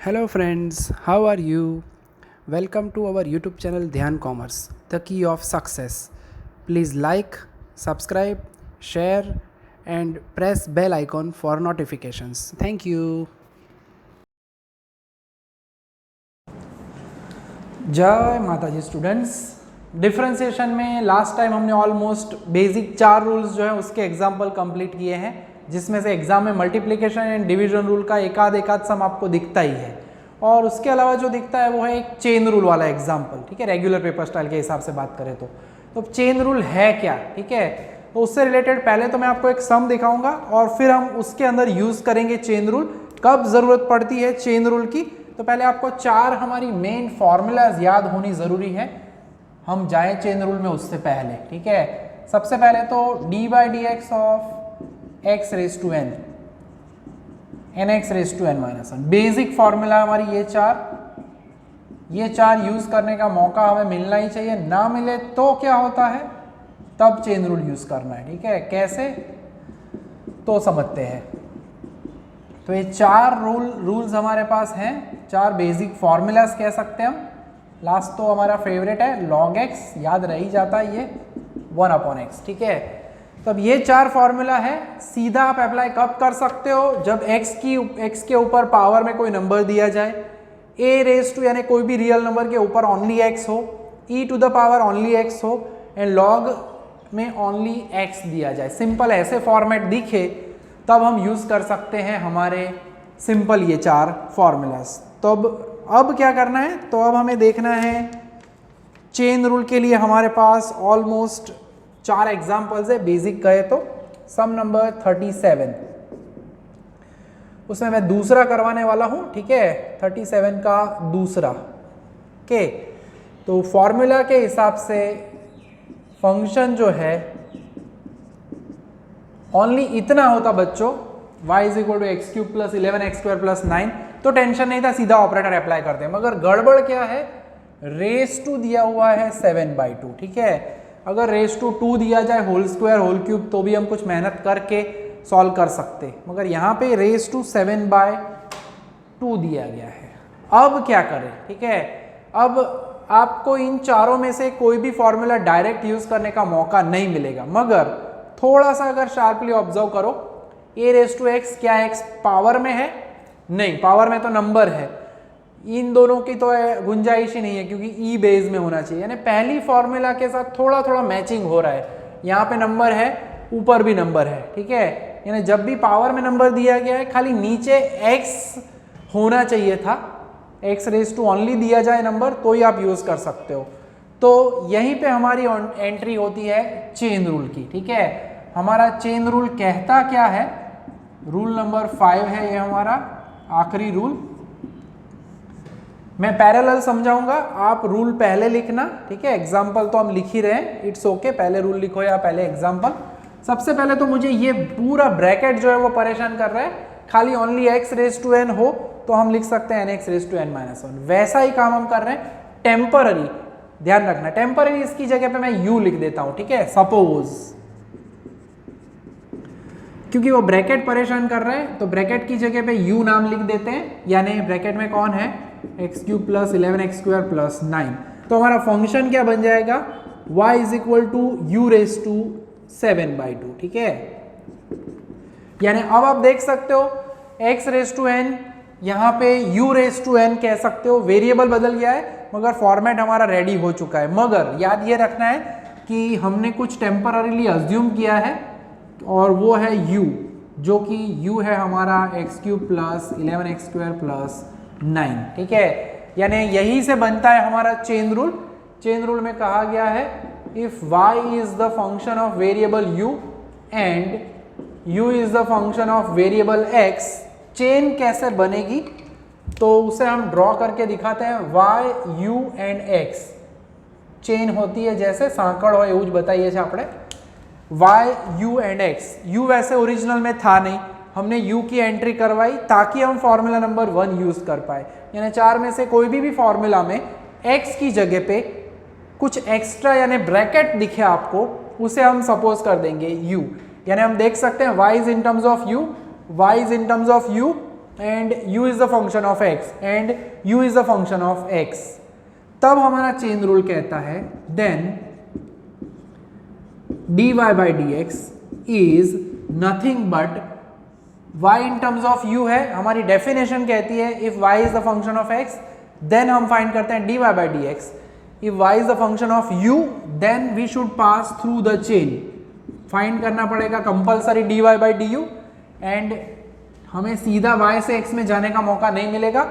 Hello friends, how are you? Welcome to our YouTube channel Dhyan Commerce, the key of success. Please like, subscribe, share and press bell icon for notifications. Thank you. जय माता जी students. Differentiation में last time हमने almost basic 4 rules जो है उसके example complete किए हैं, जिसमें से एग्जाम में मल्टीप्लिकेशन एंड डिवीजन रूल का एक आध सम आपको दिखता ही है, और उसके अलावा जो दिखता है वो है एक चेन रूल वाला एग्जाम्पल। ठीक है, रेगुलर पेपर स्टाइल के हिसाब से बात करें तो चेन रूल है क्या? ठीक है, तो उससे रिलेटेड पहले तो मैं आपको एक सम दिखाऊंगा और फिर हम उसके अंदर यूज करेंगे चेन रूल। कब जरूरत पड़ती है चेन रूल की, तो पहले आपको 4 हमारी मेन फॉर्मूलाज याद होनी जरूरी है। हम जाए चेन रूल में उससे पहले। ठीक है, सबसे पहले तो d/dx of x raise to n nx raise to n minus 1 basic formula हमारी ये चार यूज करने का मौका हमें मिलना ही चाहिए। ना मिले तो क्या होता है, तब चेन रूल यूज करना है। ठीक है, कैसे तो समझते हैं। तो ये 4 रूल्स हमारे पास हैं, 4 बेसिक फॉर्मूलाज कह सकते हैं हम। लास्ट तो हमारा फेवरेट है log x, याद रह ही जाता है ये 1/x। ठीक है, तो अब ये 4 फॉर्मूला है, सीधा आप अप्लाई कब कर सकते हो, जब x के ऊपर पावर में कोई नंबर दिया जाए, a रेज टू यानी कोई भी रियल नंबर के ऊपर ओनली x हो, e to the power only x हो एंड log में ओनली x दिया जाए। सिंपल ऐसे फॉर्मेट दिखे तब हम यूज कर सकते हैं हमारे सिंपल ये 4 फॉर्मूलाज। तो अब क्या करना है, तो अब हमें देखना है चेन रूल के लिए हमारे पास ऑलमोस्ट 4 एग्जांपल्स है। बेसिक कहे तो सम नंबर 37, उसमें मैं दूसरा करवाने वाला हूं। ठीक है, 37 का दूसरा के, तो फॉर्मूला के हिसाब से फंक्शन जो है ओनली इतना होता बच्चों, y is equal to x cube plus 11x² plus 9, तो टेंशन नहीं था, सीधा ऑपरेटर अप्लाई करते हैं। मगर गड़बड़ क्या है, रेस टू दिया हुआ है 7/2। ठीक है, अगर रेस टू 2 दिया जाए होल स्क्वायर होल क्यूब तो भी हम कुछ मेहनत करके सॉल्व कर सकते, मगर यहाँ पे रेस टू 7/2 दिया गया है। अब क्या करें? ठीक है, अब आपको इन चारों में से कोई भी फॉर्मूला डायरेक्ट यूज करने का मौका नहीं मिलेगा, मगर थोड़ा सा अगर शार्पली ऑब्जर्व करो, a रेज टू x क्या x पावर में है? नहीं, पावर में तो नंबर है। इन दोनों की तो गुंजाइश ही नहीं है, क्योंकि e बेस में होना चाहिए, यानी पहली फॉर्मूला के साथ थोड़ा थोड़ा मैचिंग हो रहा है। यहाँ पे नंबर है, ऊपर भी नंबर है। ठीक है, यानी जब भी पावर में नंबर दिया गया है, खाली नीचे x होना चाहिए था, x रेज टू ओनली दिया जाए नंबर तो ही आप यूज कर सकते हो। तो यहीं पे हमारी एंट्री होती है चेन रूल की। ठीक है, हमारा चेन रूल कहता क्या है, रूल नंबर 5 है ये हमारा आखिरी रूल। मैं पैरेलल समझाऊंगा, आप रूल पहले लिखना। ठीक है, एग्जाम्पल तो हम लिख ही रहे हैं, इट्स ओके, पहले रूल लिखो या पहले एग्जाम्पल। सबसे पहले तो मुझे ये पूरा ब्रैकेट जो है वो परेशान कर रहा है। खाली only x raise to n हो तो हम लिख सकते हैं nx raise to n minus 1। वैसा ही काम हम कर रहे हैं, टेम्पररी, ध्यान रखना टेम्पररी, इसकी जगह पे मैं u लिख देता हूं। ठीक है, सपोज, क्योंकि वो ब्रैकेट परेशान कर रहे हैं तो ब्रैकेट की जगह पे u नाम लिख देते हैं, यानी ब्रैकेट में कौन है, x³ प्लस 11x² प्लस 9। तो हमारा फंक्शन क्या बन जाएगा, y is equal to u raise to 7/2। ठीक है, यानी अब आप देख सकते हो x रेज टू n, यहाँ पे u रेज टू n कह सकते हो। वेरिएबल बदल गया है मगर फॉर्मेट हमारा रेडी हो चुका है। मगर याद ये रखना है कि हमने कुछ टेम्पररीली अज्यूम किया है, और वो है u, जो कि u है हमारा x³ प्लस 11x² प्लस 9। ठीक है, यानी यही से बनता है हमारा चेन रूल। चेन रूल में कहा गया है if y is the function of variable u and u is the function of variable x, chain कैसे बनेगी तो उसे हम ड्रॉ करके दिखाते हैं। y u and x chain होती है जैसे सांकड़ हो यूज बताइए छापड़े, y u and x। u वैसे ओरिजिनल में था नहीं, हमने u की एंट्री करवाई ताकि हम फॉर्मूला नंबर 1 यूज कर पाए। यानी 4 में से कोई भी फॉर्मूला में x की जगह पे कुछ एक्स्ट्रा यानी ब्रैकेट दिखे आपको, उसे हम सपोज कर देंगे u। यानी हम देख सकते हैं y is in terms of u, y is in terms of u and u is the function of x and u is the function of x, तब हमारा चेन रूल कहता है then dy by dx is nothing but y in terms of u है, हमारी definition कहती है if y is the function of x then हम find करते हैं dy by dx, if y is the function of u then we should pass through the chain, find करना पड़ेगा compulsory dy by du and हमें सीधा y से x में जाने का मौका नहीं मिलेगा,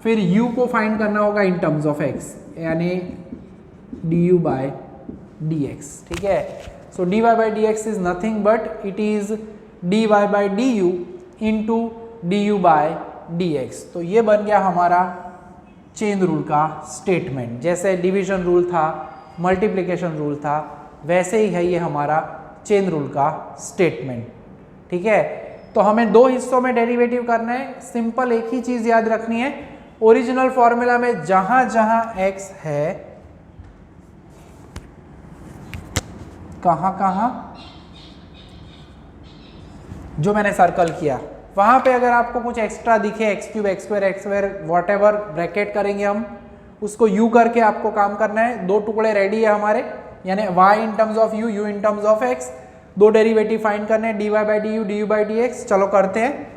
फिर u को फाइंड करना होगा इन टर्म्स ऑफ x यानी du by dx, ठीक है। So dy by dx is nothing but it is dy by du into du by dx, तो ये बन गया हमारा चेन रूल का स्टेटमेंट। जैसे डिवीजन रूल था, मल्टीप्लिकेशन रूल था, वैसे ही है ये हमारा चेन रूल का स्टेटमेंट, ठीक है। तो हमें दो हिस्सों में डेरिवेटिव करना है, सिंपल एक ही चीज याद रखनी है, ओरिजिनल फॉर्मूला में जहां जहां x है, कहां कहां जो मैंने सर्कल किया वहां पे अगर आपको कुछ एक्स्ट्रा दिखे x cube x square what ever bracket करेंगे हम, उसको u करके आपको काम करना है। दो टुकड़े रेडी है हमारे, यानी y in terms of u, u in terms of x, दो डेरिवेटिव फाइंड करने हैं dy by du, du by dx। चलो करते हैं,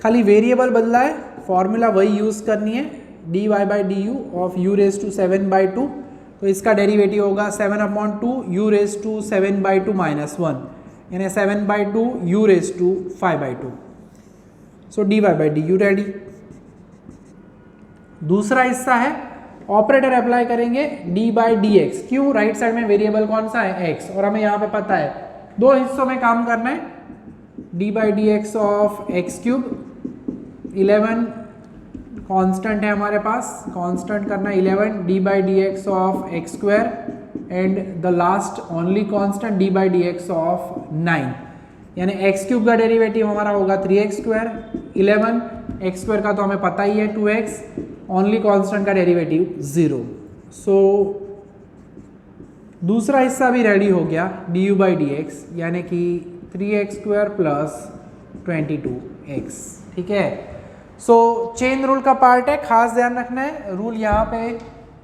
खाली वेरिएबल बदला है, फॉर्मूला वही यूज करनी है, dy by du of u raise to 7/2, तो इसका डेरिवेटिव होगा 7/2 u रेज टू 7/2 माइनस 1 यानी 7/2 u raise to 5/2। So dy by du ready. दूसरा हिस्सा है ऑपरेटर अप्लाई करेंगे d by dx, क्यों, राइट साइड में वेरिएबल कौन सा है x, और हमें यहाँ पे पता है दो हिस्सों में काम करना है, d by dx of x cube 11 constant है हमारे पास, कांस्टेंट करना 11 d by dx of x square and the last only constant d by dx of 9, यानी x क्यूब का डेरिवेटिव हमारा होगा 3x स्क्वायर, 11 x स्क्वायर का तो हमें पता ही है 2x, ओनली कांस्टेंट का डेरिवेटिव 0। सो दूसरा हिस्सा भी रेडी हो गया du by dx यानी कि 3x स्क्वायर प्लस 22x, ठीक है। सो चेन रूल का पार्ट है, खास ध्यान रखना है, रूल यहाँ पे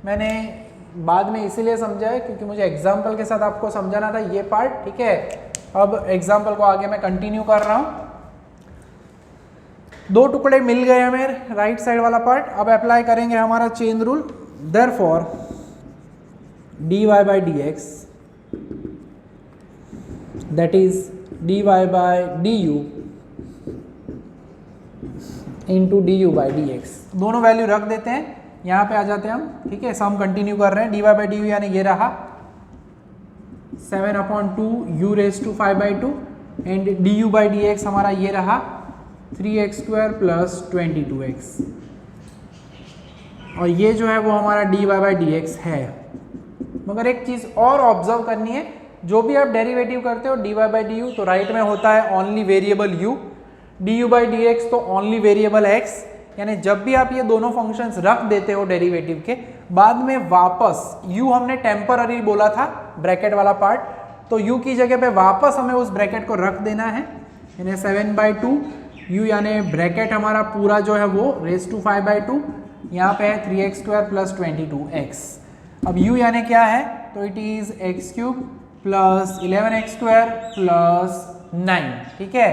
मैंने बाद में इसीलिए समझा है क्योंकि मुझे एग्जाम्पल के साथ आपको समझाना था ये पार्ट, ठीक है। अब एग्जाम्पल को आगे मैं कंटिन्यू कर रहा हूँ। दो टुकड़े मिल गए हमें, राइट साइड वाला पार्ट, अब अप्लाई करेंगे हमारा chain rule. Therefore dy by dx that is dy by du into du by dx, दोनों वैल्यू रख देते हैं, यहाँ पे आ जाते हैं हम, ठीक है। सम कंटिन्यू कर रहे हैं, dy by du यानी ये रहा 7/2 u raise to 5/2 and du by dx हमारा ये रहा 3x स्क्वायर प्लस 22x, और ये जो है वो हमारा dy by dx है। मगर एक चीज़ और ऑब्जर्व करनी है, जो भी आप डेरिवेटिव करते हो dy by du तो राइट में होता है only variable u, du by dx तो ओनली वेरिएबल x, यानी जब भी आप ये दोनों फंक्शंस रख देते हो डेरिवेटिव के बाद में वापस u हमने टेम्पररी बोला था ब्रैकेट वाला पार्ट, तो u की जगह पे वापस हमें उस ब्रैकेट को रख देना है, यानी 7/2 u यानी ब्रैकेट हमारा पूरा जो है वो रेज टू 5/2, यहाँ पे है 3x स्क्वायर प्लस 22x। अब u यानी क्या है, तो it is x cube plus 11x square plus 9, ठीक है।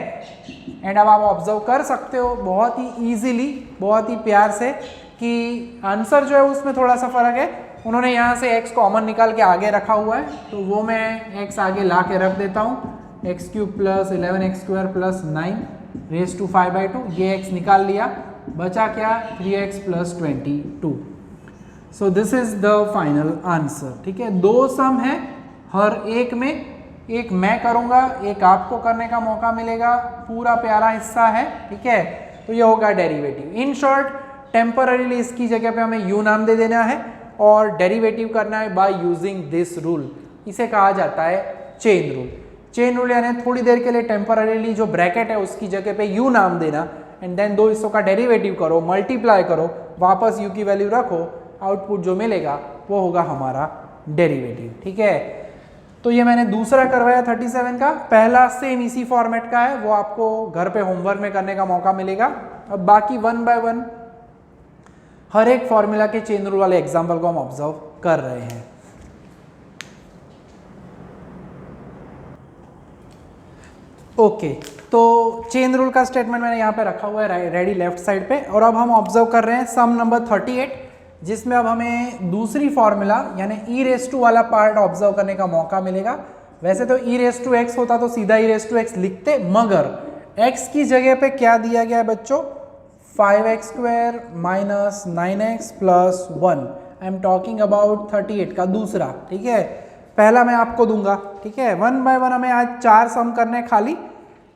एंड अब आप ऑब्जर्व कर सकते हो बहुत ही इजीली, बहुत ही प्यार से कि आंसर जो है उसमें थोड़ा सा फर्क है, उन्होंने यहाँ से x कॉमन निकाल के आगे रखा हुआ है, तो वो मैं x आगे ला के रख देता हूँ, x cube plus 11x square plus 9 raise to 5/2, ये x निकाल लिया, बचा क्या 3x plus 22। So this is the final answer, ठीक है। दो सम है, हर एक में एक मैं करूँगा, एक आपको करने का मौका मिलेगा, पूरा प्यारा हिस्सा है, ठीक है। तो ये होगा डेरिवेटिव। इन शॉर्ट टेम्पररीली इसकी जगह पे हमें u नाम दे देना है और डेरिवेटिव करना है बाय यूजिंग दिस रूल, इसे कहा जाता है चेन रूल। चेन रूल यानी थोड़ी देर के लिए टेम्पररीली जो ब्रैकेट है उसकी जगह पे u नाम देना एंड देन दो हिस्सों का डेरिवेटिव करो, मल्टीप्लाई करो, वापस u की वैल्यू रखो, आउटपुट जो मिलेगा वो होगा हमारा डेरिवेटिव, ठीक है। तो ये मैंने दूसरा करवाया 37 का, पहला सेम इसी फॉर्मेट का है, वो आपको घर पे होमवर्क में करने का मौका मिलेगा। अब बाकी 1 बाय 1 हर एक फॉर्मूला के चेन रूल वाले एग्जाम्पल को हम ऑब्जर्व कर रहे हैं। ओके, तो चेन रूल का स्टेटमेंट मैंने यहाँ पे रखा हुआ है रेडी लेफ्ट साइड पे, और अब हम ऑब्जर्व कर रहे हैं सम नंबर 38, जिसमें अब हमें दूसरी फॉर्मूला यानी ई रेस टू वाला पार्ट ऑब्जर्व करने का मौका मिलेगा। वैसे तो ई रेस टू एक्स होता तो सीधा ई रेस टू एक्स लिखते, मगर x की जगह पे क्या दिया गया है बच्चों, 5x² minus 9x plus 1। I am talking about 38 का दूसरा, ठीक है। पहला मैं आपको दूंगा, ठीक है। 1 बाय 1 हमें आज 4 सम करने खाली,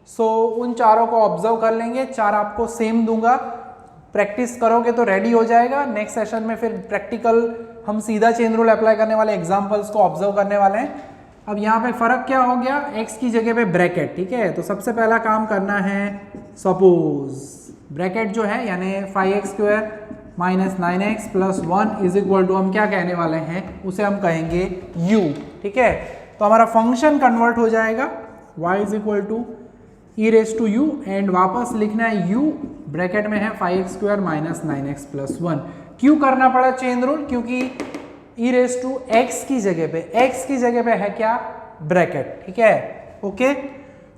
सो उन चारों को ऑब्जर्व कर लेंगे, 4 आपको सेम दूंगा, प्रैक्टिस करोगे तो रेडी हो जाएगा। नेक्स्ट सेशन में फिर प्रैक्टिकल हम सीधा चेन रूल अप्लाई करने वाले एग्जांपल्स को ऑब्जर्व करने वाले हैं। अब यहाँ पे फर्क क्या हो गया, x की जगह पे ब्रैकेट, ठीक है। तो सबसे पहला काम करना है, सपोज ब्रैकेट जो है यानी 5x² minus 9x plus 1 is equal to, हम क्या कहने वाले हैं, उसे हम कहेंगे u, ठीक है। तो हमारा फंक्शन कन्वर्ट हो जाएगा y is equal to e raise to u, and वापस लिखना है u ब्रैकेट में है 5x² माइनस 9x प्लस 1। क्यों करना पड़ा चेन रूल, क्योंकि ई रेस टू x की जगह पे है क्या, ब्रैकेट, ठीक है। ओके,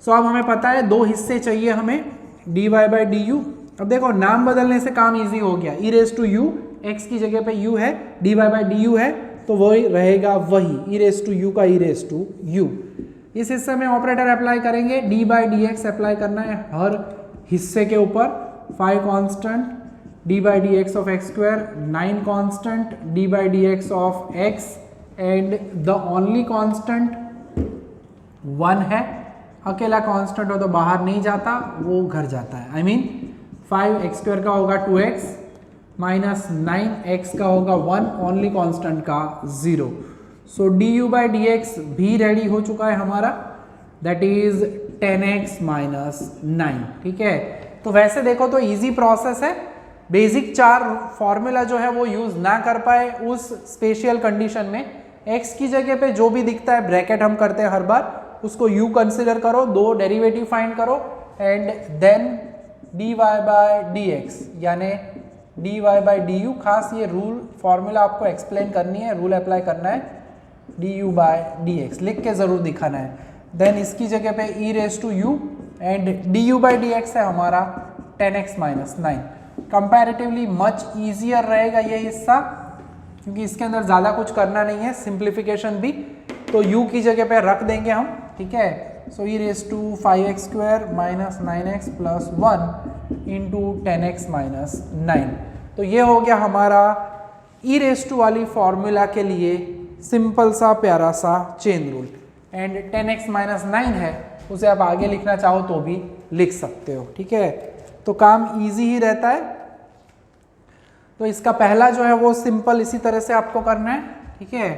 सो अब हमें पता है 2 हिस्से चाहिए हमें, dy बाई डी यू। अब देखो नाम बदलने से काम इजी हो गया, ई रेस टू यू, x की जगह पे u है, dy बाई डी यू है, तो वही रहेगा वही, ई रेस टू यू का ई रेस टू यू। इस हिस्से में ऑपरेटर अप्लाई करेंगे, D by D x apply करना है हर हिस्से के ऊपर, 5 constant D by D x of x², 9 constant D by D x of x, and the only constant 1 है। अकेला कांस्टेंट हो तो बाहर नहीं जाता, वो घर जाता है। आई मीन 5x² का होगा 2x माइनस 9x का होगा 1, ओनली कांस्टेंट का 0। So D you by D X भी रेडी हो चुका है हमारा, दैट इज 10x माइनस 9, ठीक है। तो वैसे देखो तो इजी प्रोसेस है, बेसिक 4 फॉर्मूला जो है वो यूज ना कर पाए उस स्पेशल कंडीशन में, x की जगह पे जो भी दिखता है ब्रैकेट हम करते हैं हर बार, उसको u कंसिडर करो, 2 डेरिवेटिव फाइंड करो, and then dy by D x यानी dy बाई डी यू। खास ये रूल फॉर्मूला आपको एक्सप्लेन करनी है, रूल अप्लाई करना है, du बाई डी एक्स लिख के जरूर दिखाना है। देन इसकी जगह पे e raise to u, and du by D x है हमारा 10x minus 9। Comparatively much easier रहेगा ये हिस्सा, क्योंकि इसके अंदर ज़्यादा कुछ करना नहीं है, सिंप्लीफिकेशन भी, तो u की जगह पे रख देंगे हम, ठीक है। So E raise to 5x² minus 9x plus 1 into 10x minus 9। तो ये हो गया हमारा ई रेस टू वाली फॉर्मूला के लिए सिंपल सा प्यारा सा chain rule, and 10x minus 9 है, उसे आप आगे लिखना चाहो तो भी लिख सकते हो, ठीक है। तो काम इजी ही रहता है। तो इसका पहला जो है वो सिंपल इसी तरह से आपको करना है, ठीक है।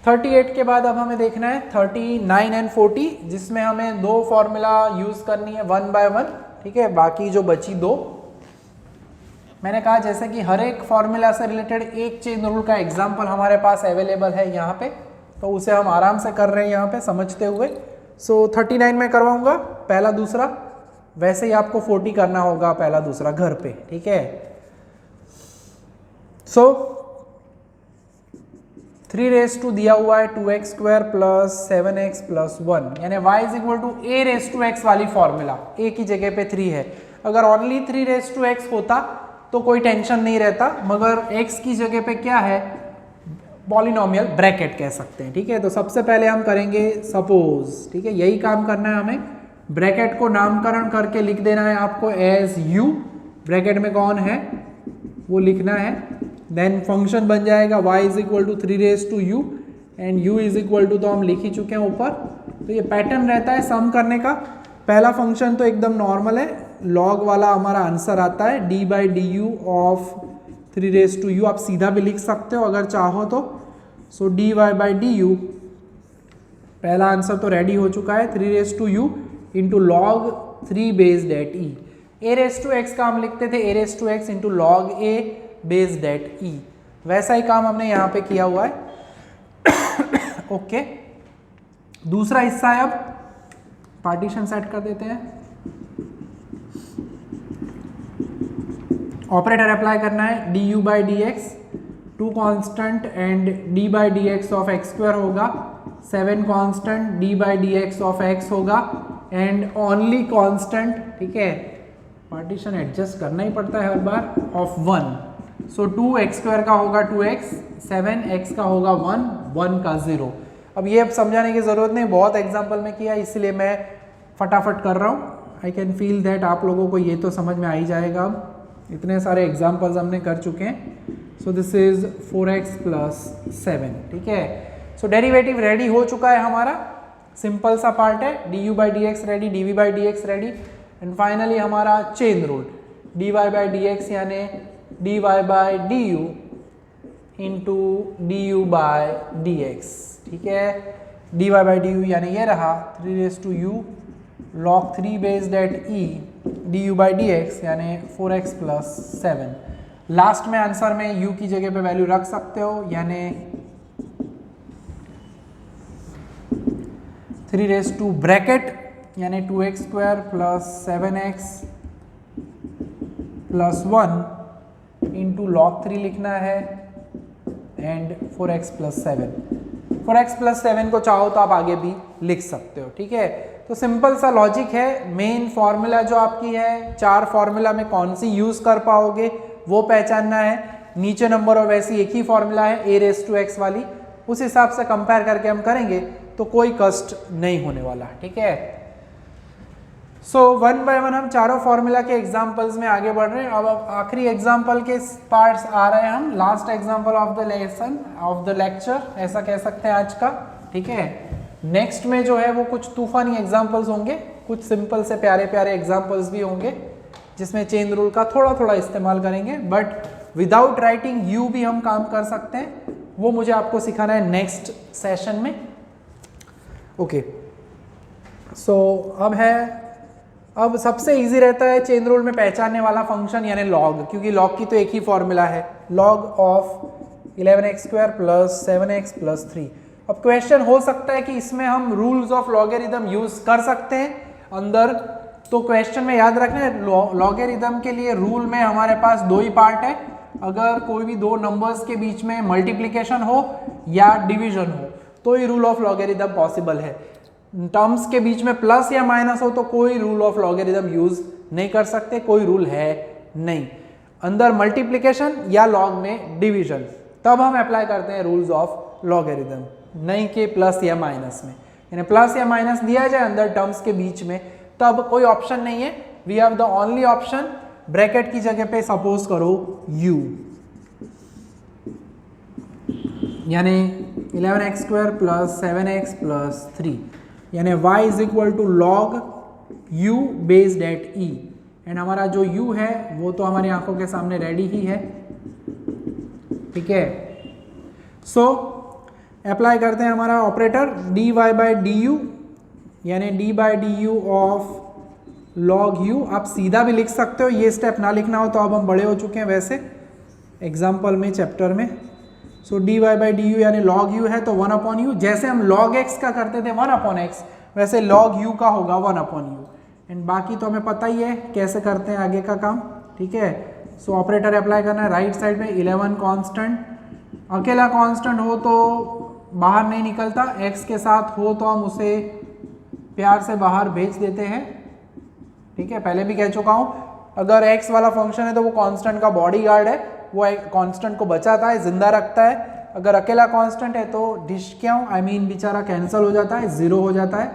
38 के बाद अब हमें देखना है 39 एंड 40, जिसमें हमें 2 फॉर्मूला यूज करनी है 1 बाय 1, ठीक है। बाकी जो बची 2, मैंने कहा जैसे कि हर एक फॉर्मूला से रिलेटेड एक चेन रूल का एग्जाम्पल हमारे पास अवेलेबल है यहाँ पे, तो उसे हम आराम से कर रहे हैं यहाँ पे समझते हुए। सो 39 में करवाऊंगा पहला दूसरा, वैसे ही आपको 40 करना होगा पहला दूसरा घर पे, ठीक है। सो 3 रेस टू दिया हुआ है 2x² प्लस 7x प्लस 1, यानी y is equal to a raise to x वाली फॉर्मूला, a की जगह पे 3 है। अगर ओनली 3 रेस टू x होता तो कोई टेंशन नहीं रहता, मगर x की जगह पे क्या है, पॉलिनोमियल ब्रैकेट कह सकते हैं, ठीक है। तो सबसे पहले हम करेंगे सपोज, ठीक है, यही काम करना है हमें। ब्रैकेट को नामकरण करके लिख देना है आपको एज u, ब्रैकेट में कौन है वो लिखना है। देन फंक्शन बन जाएगा y is equal to 3 raise to u, and u is equal to तो हम लिख ही चुके हैं ऊपर। तो ये पैटर्न रहता है सम करने का। पहला फंक्शन तो एकदम नॉर्मल है, लॉग वाला हमारा आंसर आता है d by D u of 3 raise to u, आप सीधा भी लिख सकते हो अगर चाहो तो। So D Y by D U, पहला आंसर तो रेडी हो चुका है 3 raise to u into log 3 based at e। a raise to x का हम लिखते थे a raise to x into log a based at e, वैसा ही काम हमने यहाँ पे किया हुआ है। ओके, दूसरा हिस्सा है, अब पार्टीशन सेट कर देते हैं। ऑपरेटर अप्लाई करना है, D you by D x, two constant and d by D x of x square होगा, 7 constant d by D x of x होगा एंड ओनली कॉन्स्टेंट, ठीक है, पार्टीशन एडजस्ट करना ही पड़ता है हर बार, ऑफ 1। सो 2x स्क्वायर का होगा 2x, 7x का होगा 1, 1 का 0। अब ये अब समझाने की ज़रूरत नहीं, बहुत एग्जाम्पल में किया, इसलिए मैं फटाफट कर रहा हूँ। आई कैन फील दैट आप लोगों को ये तो समझ में आ ही जाएगा, अब इतने सारे एग्जाम्पल्स हमने कर चुके हैं। सो दिस इज 4x प्लस 7, ठीक है। सो डेरिवेटिव रेडी हो चुका है हमारा, सिंपल सा पार्ट है, D you by D X ready, D V by D X ready and finally हमारा chain rule, D Y by D x यानी D Y by D you into D you by D x, ठीक है। D Y by D you यानी ये रहा 3 raise to U log 3 based at E D you by D x यानी 4x plus 7। Last में answer में u की जगह पे वैल्यू रख सकते हो, यानी 3 रेज़ टू ब्रैकेट यानी 2x square plus 7x plus 1 into log 3 लिखना है and 4x plus 7। 4x plus 7 को चाहो तो आप आगे भी लिख सकते हो, ठीक है। तो सिंपल सा लॉजिक है, मेन फॉर्मूला जो आपकी है, 4 फॉर्मूला में कौन सी यूज कर पाओगे वो पहचानना है। नीचे नंबर और वैसी एक ही फॉर्मूला है a रेज़ टू x वाली, उस हिसाब से कंपेयर करके हम करेंगे तो कोई कष्ट नहीं होने वाला, ठीक है। सो 1 बाय 1 हम चारों फॉर्मूला के एग्जांपल्स में आगे बढ़ रहे हैं। अब आखिरी एग्जांपल के पार्ट्स आ रहे हैं, हम last example of the lesson of the lecture ऐसा कह सकते हैं आज का, ठीक है। नेक्स्ट में जो है वो कुछ तूफानी एग्जांपल्स होंगे, कुछ सिंपल से प्यारे प्यारे एग्जांपल्स भी होंगे जिसमें चेन रूल का थोड़ा थोड़ा इस्तेमाल करेंगे, बट विदाउट राइटिंग यू भी हम काम कर सकते हैं, वो मुझे आपको सिखाना है नेक्स्ट सेशन में, ओके। सो अब सबसे इजी रहता है चेन रूल में पहचानने वाला फंक्शन यानी लॉग, क्योंकि लॉग की तो एक ही फॉर्मूला है, log of 11x square plus 7x plus 3। अब क्वेश्चन हो सकता है कि इसमें हम रूल्स ऑफ लॉगरिथम यूज कर सकते हैं अंदर, तो क्वेश्चन में याद रखना है लॉगरिथम के लिए रूल में हमारे पास 2 ही पार्ट है। अगर कोई भी 2 नंबर्स के बीच में मल्टीप्लिकेशन हो या डिवीजन हो तो ही रूल ऑफ लॉगरिथम पॉसिबल है। टर्म्स के बीच में प्लस या माइनस हो तो कोई रूल ऑफ लॉगरिथम यूज नहीं कर सकते, कोई रूल है नहीं। अंदर मल्टीप्लिकेशन या लॉग में डिवीजन, तब हम अप्लाई करते हैं रूल्स ऑफ लॉगरिथम, नहीं कि प्लस या माइनस में। यानी प्लस या माइनस दिया जाए अंदर टर्म्स के बीच में तब कोई ऑप्शन नहीं है, we have the only option bracket की जगह पे सपोज करो u, यानी 11x square plus 7x plus 3 यानी y is equal to log u based at e and हमारा जो u है वो तो हमारी आंखों के सामने रेडी ही है, ठीक है। सो अप्लाई करते हैं हमारा operator dy by D you यानी d by D u of log u। आप सीधा भी लिख सकते हो, ये स्टेप ना लिखना हो तो अब हम बड़े हो चुके हैं वैसे एग्जाम्पल में चैप्टर में। सो dy बाई डी यू यानी log u है तो 1 अपॉन यू, जैसे हम log x का करते थे 1 अपॉन x वैसे log u का होगा 1 अपॉन यू एंड बाकी तो हमें पता ही है कैसे करते हैं आगे का काम, ठीक है। सो ऑपरेटर अप्लाई करना है राइट साइड में 11 कांस्टेंट, अकेला कांस्टेंट हो तो बाहर नहीं निकलता, x के साथ हो तो हम उसे प्यार से बाहर भेज देते हैं, ठीक है। पहले भी कह चुका हूँ, अगर x वाला फंक्शन है तो वो कांस्टेंट का बॉडीगार्ड है, वो कांस्टेंट को बचाता है, जिंदा रखता है। अगर अकेला कांस्टेंट है तो डिश क्यों आई मीन बेचारा कैंसिल हो जाता है, 0 हो जाता है।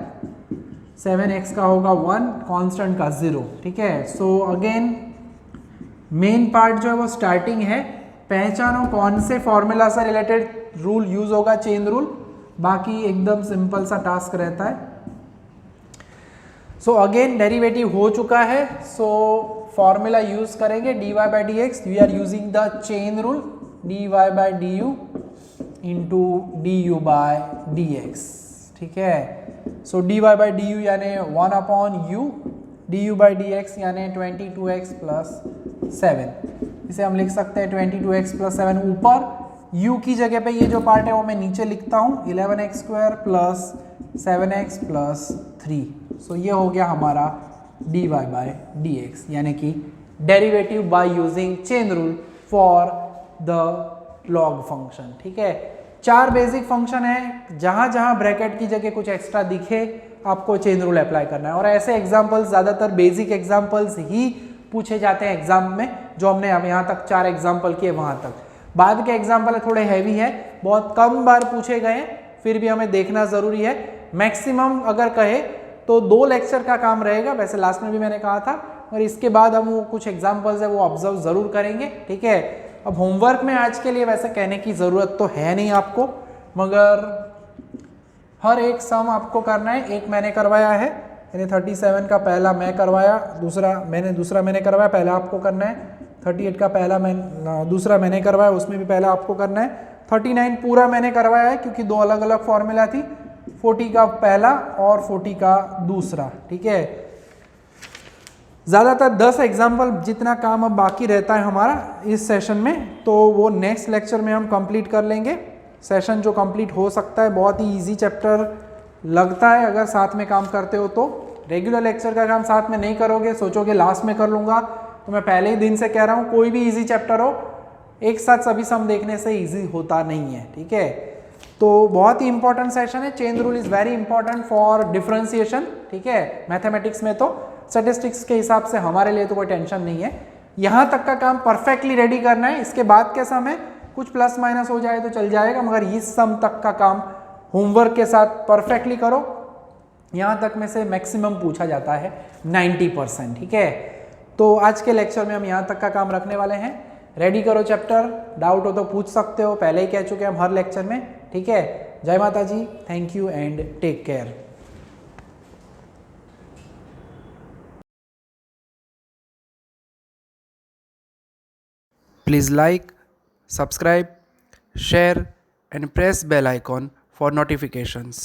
7x का होगा 1, कांस्टेंट का 0, ठीक है। सो अगेन मेन पार्ट जो है वो स्टार्टिंग है, पहचानो कौन से फॉर्मूला से रिलेटेड रूल यूज होगा, चेन रूल, बाकी एकदम सिंपल सा टास्क रहता है। सो अगेन डेरिवेटिव हो चुका है, सो फॉर्मूला यूज करेंगे dy by D x, we are using the chain rule dy by D you into D you by D x, ठीक है। So dy by D you यानी 1 upon u, d you by D x यानी 22x plus 7, इसे हम लिख सकते हैं 22x plus 7 ऊपर u की जगह पे ये जो पार्ट है वो मैं नीचे लिखता हूँ 11x² प्लस 7x प्लस 3। सो ये हो गया हमारा dy बाय dx, यानी कि derivative by using chain rule for the log function. ठीक है, 4 बेसिक फंक्शन है, जहां जहां ब्रैकेट की जगह कुछ एक्स्ट्रा दिखे आपको चेन रूल अप्लाई करना है। और ऐसे एग्जांपल्स ज़्यादातर बेसिक एग्जांपल्स ही पूछे जाते हैं एग्जाम में, जो हमने अब यहाँ तक 4 एग्जांपल किए वहां तक। बाद के एग्जाम्पल थोड़े हैवी है, बहुत कम बार पूछे गए, फिर भी हमें देखना जरूरी है। मैक्सिमम अगर कहे तो 2 लेक्चर का काम रहेगा, वैसे लास्ट में भी मैंने कहा था, और इसके बाद हम वो कुछ एग्जाम्पल्स है वो ऑब्जर्व जरूर करेंगे। ठीक है, अब होमवर्क में आज के लिए वैसे कहने की जरूरत तो है नहीं आपको, मगर हर एक सम आपको करना है। एक मैंने करवाया है, यानी 37 का पहला मैं करवाया, दूसरा मैंने करवाया, पहला आपको करना है। 38 का दूसरा मैंने करवाया, उसमें भी पहला आपको करना है। 39 पूरा मैंने करवाया है क्योंकि 2 अलग अलग फॉर्मूला थी, 40 का पहला और 40 का दूसरा। ठीक है, ज़्यादातर 10 एग्जाम्पल जितना काम अब बाकी रहता है हमारा इस सेशन में, तो वो नेक्स्ट लेक्चर में हम कंप्लीट कर लेंगे। सेशन जो कंप्लीट हो सकता है, बहुत ही इजी चैप्टर लगता है अगर साथ में काम करते हो तो। रेगुलर लेक्चर का काम साथ में नहीं करोगे, सोचोगे लास्ट में कर लूँगा, तो मैं पहले ही दिन से कह रहा हूँ कोई भी इजी चैप्टर हो, एक साथ सभी सम देखने से इजी होता नहीं है। ठीक है, तो बहुत ही इंपॉर्टेंट सेशन है। Chain rule is very important for differentiation. ठीक है, मैथमेटिक्स में तो, स्टैटिस्टिक्स के हिसाब से हमारे लिए तो कोई टेंशन नहीं है। यहाँ तक का काम परफेक्टली रेडी करना है, इसके बाद के समय कुछ प्लस माइनस हो जाए तो चल जाएगा, मगर इस सम तक का काम होमवर्क के साथ परफेक्टली करो। यहाँ तक में से मैक्सिमम पूछा जाता है 90%। ठीक है, तो आज के लेक्चर में हम यहाँ तक का काम रखने वाले हैं। रेडी करो चैप्टर, डाउट हो तो पूछ सकते हो, पहले ही कह चुके हैं हम हर लेक्चर में। ठीक है, जय Mata ji, thank you and take care. Please like, subscribe, share and press bell icon for notifications.